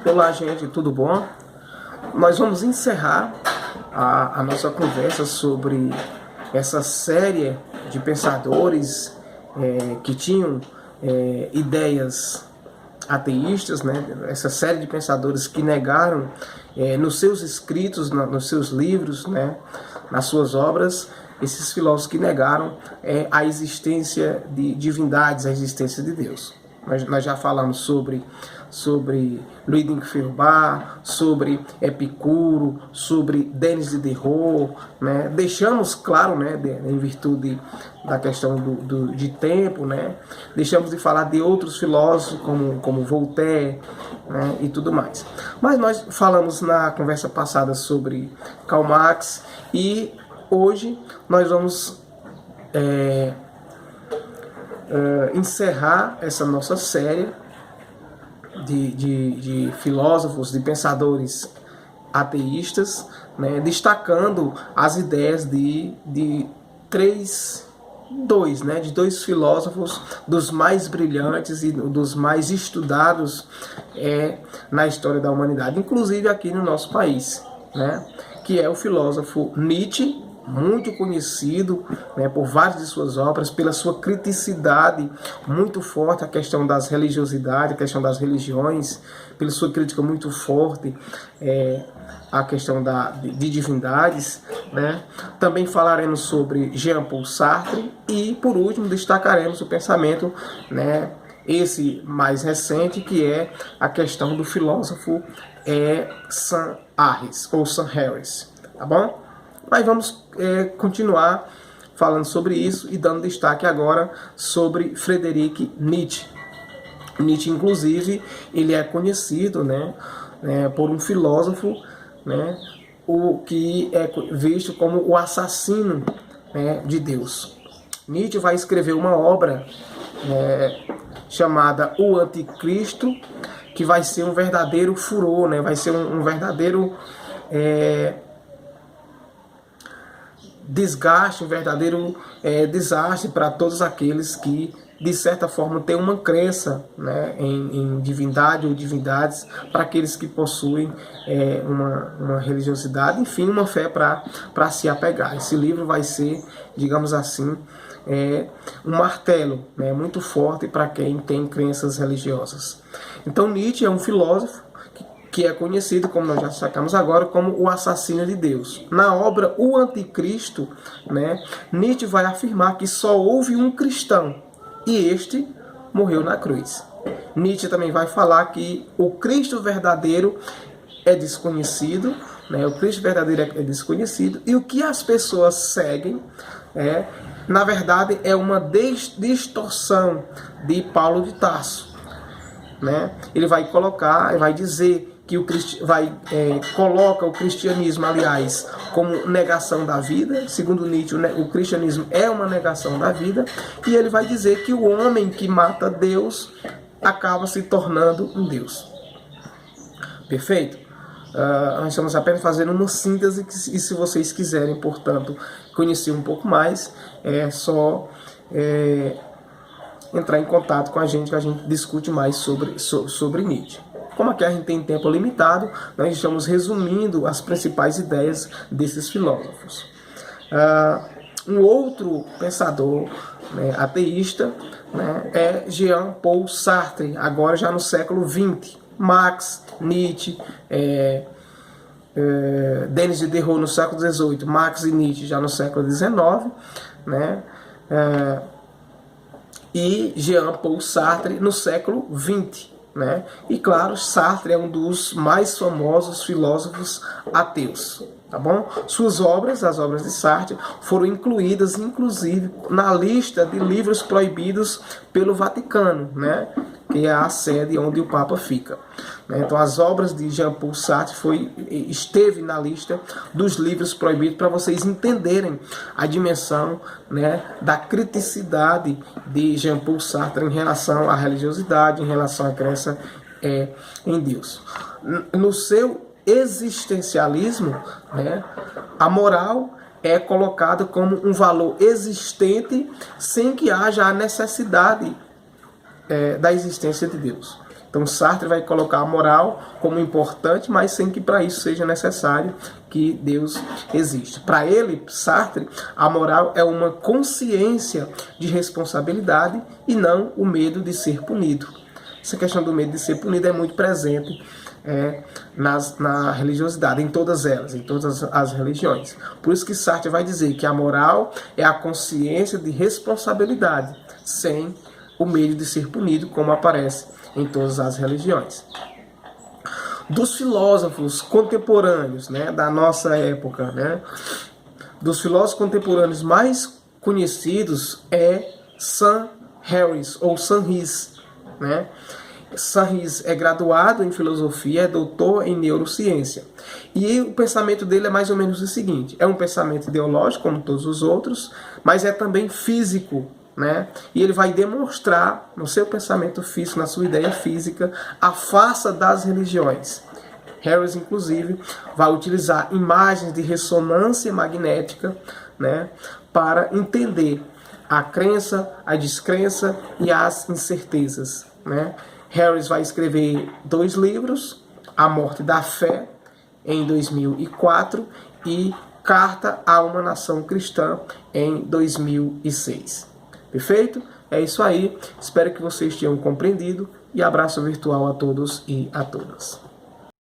Olá, gente, tudo bom? Nós vamos encerrar a nossa conversa sobre essa série de pensadores que tinham ideias ateístas, né? Essa série de pensadores que negaram nos seus escritos, nos seus livros, né? Nas suas obras, esses filósofos que negaram a existência de divindades, a existência de Deus. Nós já falamos sobre Ludwig Feuerbach, sobre Epicuro, sobre Denis Diderot, né? Deixamos claro, né, em virtude da questão de tempo, né? Deixamos de falar de outros filósofos como Voltaire, né, e tudo mais. Mas nós falamos na conversa passada sobre Karl Marx e hoje nós vamos encerrar essa nossa série de filósofos, de pensadores ateístas, né, destacando as ideias de dois filósofos dos mais brilhantes e dos mais estudados na história da humanidade, inclusive aqui no nosso país, né, que é o filósofo Nietzsche, muito conhecido, né, por várias de suas obras, pela sua criticidade muito forte à questão das religiosidades, à questão das religiões, pela sua crítica muito forte à questão de divindades, né? Também falaremos sobre Jean-Paul Sartre e, por último, destacaremos o pensamento, né, esse mais recente, que é a questão do filósofo Sam Harris, tá bom? Mas vamos continuar falando sobre isso e dando destaque agora sobre Friedrich Nietzsche. Nietzsche, inclusive, ele é conhecido, né, por um filósofo, né, o que é visto como o assassino, né, de Deus. Nietzsche vai escrever uma obra chamada O Anticristo, que vai ser um verdadeiro furor, né, vai ser um verdadeiro desgaste, um verdadeiro desastre para todos aqueles que, de certa forma, têm uma crença, né, em divindade ou divindades, para aqueles que possuem uma religiosidade, enfim, uma fé para se apegar. Esse livro vai ser, digamos assim, um martelo, né, muito forte para quem tem crenças religiosas. Então Nietzsche é um filósofo que é conhecido, como nós já destacamos agora, como o assassino de Deus. Na obra O Anticristo, né, Nietzsche vai afirmar que só houve um cristão, e este morreu na cruz. Nietzsche também vai falar que o Cristo verdadeiro é desconhecido, né, o Cristo verdadeiro é desconhecido, e o que as pessoas seguem na verdade, é uma distorção de Paulo de Tarso. Né? Ele vai dizer que coloca o cristianismo, aliás, como negação da vida. Segundo Nietzsche, o cristianismo é uma negação da vida, e ele vai dizer que o homem que mata Deus acaba se tornando um Deus. Perfeito? Nós estamos apenas fazendo uma síntese, e se vocês quiserem, portanto, conhecer um pouco mais, é só entrar em contato com a gente, que a gente discute mais sobre Nietzsche. Como aqui a gente tem tempo limitado, nós estamos resumindo as principais ideias desses filósofos. Um outro pensador, né, ateísta, né, é Jean-Paul Sartre, agora já no século XX. Marx, Nietzsche, Denis Diderot no século XVIII, Marx e Nietzsche já no século XIX, né, e Jean-Paul Sartre no século XX. Né? E claro, Sartre é um dos mais famosos filósofos ateus, tá bom? Suas obras, as obras de Sartre, foram incluídas inclusive na lista de livros proibidos pelo Vaticano, né? Que é a sede onde o Papa fica. Então as obras de Jean-Paul Sartre esteve na lista dos livros proibidos, para vocês entenderem a dimensão, né, da criticidade de Jean-Paul Sartre em relação à religiosidade, em relação à crença em Deus. No seu existencialismo, né, a moral é colocada como um valor existente sem que haja a necessidade da existência de Deus. Então Sartre vai colocar a moral como importante, mas sem que para isso seja necessário que Deus existe. Para ele, Sartre, a moral é uma consciência de responsabilidade e não o medo de ser punido. Essa questão do medo de ser punido é muito presente na religiosidade, em todas elas, em todas as religiões. Por isso que Sartre vai dizer que a moral é a consciência de responsabilidade, sem o medo de ser punido, como aparece em todas as religiões. Dos filósofos contemporâneos, da nossa época, dos filósofos contemporâneos mais conhecidos é Sam Harris, ou Sam Harris, Sam Harris é graduado em filosofia, é doutor em neurociência. E o pensamento dele é mais ou menos o seguinte: é um pensamento ideológico, como todos os outros, mas é também físico. E ele vai demonstrar no seu pensamento físico, na sua ideia física, a farsa das religiões. Harris, inclusive, vai utilizar imagens de ressonância magnética, para entender a crença, a descrença e as incertezas. Harris vai escrever 2 livros, A Morte da Fé, em 2004, e Carta a uma Nação Cristã, em 2006. Perfeito? É isso aí. Espero que vocês tenham compreendido e abraço virtual a todos e a todas.